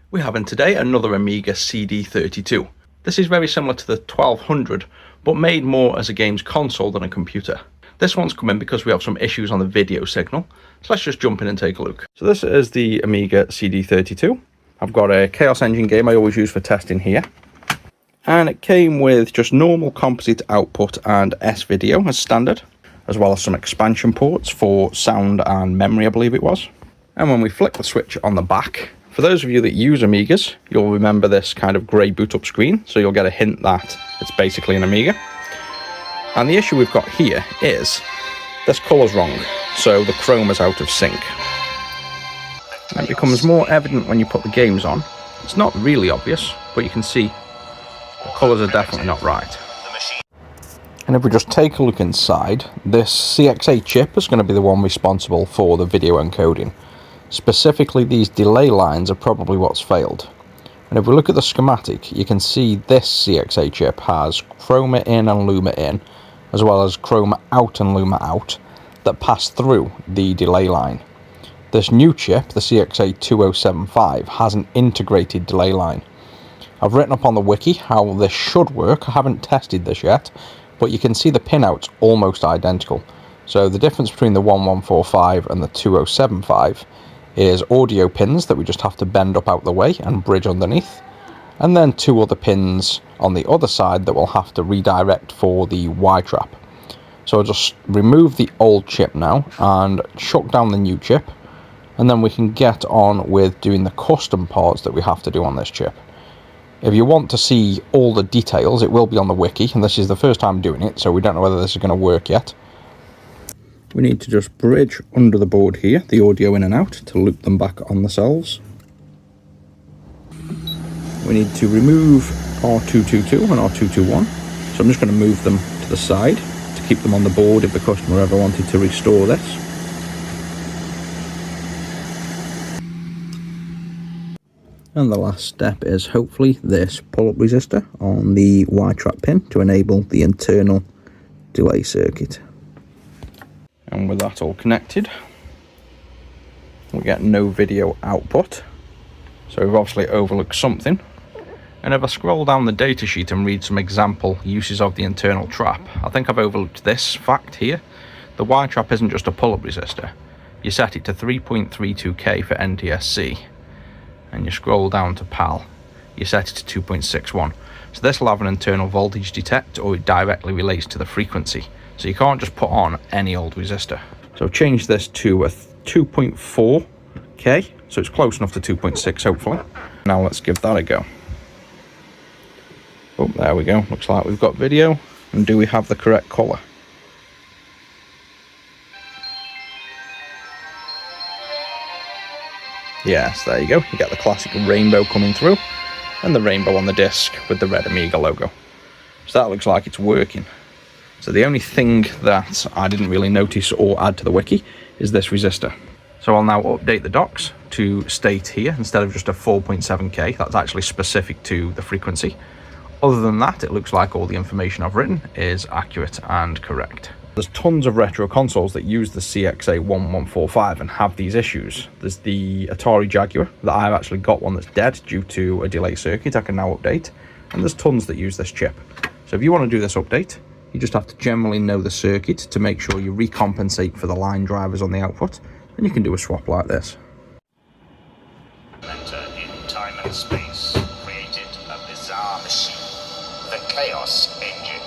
We have in today another Amiga CD32. This is very similar to the 1200, but made more as a games console than a computer. This one's come in because we have some issues on the video signal, so let's just jump in and take a look. So this is the Amiga CD32. I've got a Chaos Engine game I always use for testing here. And it came with just normal composite output and S-video as standard, as well as some expansion ports for sound and memory, I believe it was. And when we flick the switch on the back, for those of you that use Amigas, you'll remember this kind of grey boot up screen, so you'll get a hint that it's basically an Amiga. And the issue we've got here is this colour's wrong, so the chrome is out of sync. And it becomes more evident when you put the games on. It's not really obvious, but you can see the colours are definitely not right. And if we just take a look inside, this CXA chip is going to be the one responsible for the video encoding. Specifically, these delay lines are probably what's failed. And if we look at the schematic, you can see this CXA chip has chroma in and luma in, as well as chroma out and luma out, that pass through the delay line. This new chip, the CXA2075, has an integrated delay line. I've written up on the wiki how this should work. I haven't tested this yet, but you can see the pinouts almost identical. So the difference between the 1145 and the 2075 is audio pins that we just have to bend up out the way and bridge underneath, and then two other pins on the other side that we'll have to redirect for the Y-trap. So I'll just remove the old chip now and chuck down the new chip, and then we can get on with doing the custom parts that we have to do on this chip. If you want to see all the details, it will be on the wiki, and this is the first time doing it, so we don't know whether this is going to work yet. We need to just bridge under the board here, the audio in and out, to loop them back on themselves. We need to remove R222 and R221, so I'm just going to move them to the side to keep them on the board if the customer ever wanted to restore this. And the last step is hopefully this pull-up resistor on the Y-trap pin to enable the internal delay circuit. And with that all connected, we get no video output. So we've obviously overlooked something. And if I scroll down the datasheet and read some example uses of the internal trap, I think I've overlooked this fact here. The Y-trap isn't just a pull-up resistor. You set it to 3.32K for NTSC. And you scroll down to PAL, you set it to 2.61. So this will have an internal voltage detect, or it directly relates to the frequency. So you can't just put on any old resistor. So I've changed this to a 2.4K, so it's close enough to 2.6 hopefully. Now let's give that a go. Oh, there we go, looks like we've got video. And do we have the correct colour? Yes, there you go. You get the classic rainbow coming through, and the rainbow on the disc with the red Amiga logo. So that looks like it's working. So the only thing that I didn't really notice or add to the wiki is this resistor. So I'll now update the docs to state here, instead of just a 4.7K, that's actually specific to the frequency. Other than that, it looks like all the information I've written is accurate and correct. There's tons of retro consoles that use the CXA1145 and have these issues. There's the Atari Jaguar, that I've actually got one that's dead due to a delay circuit I can now update, and there's tons that use this chip. So if you want to do this update, you just have to generally know the circuit to make sure you recompensate for the line drivers on the output, and you can do a swap like this. In time and space created a bizarre machine, the Chaos Engine.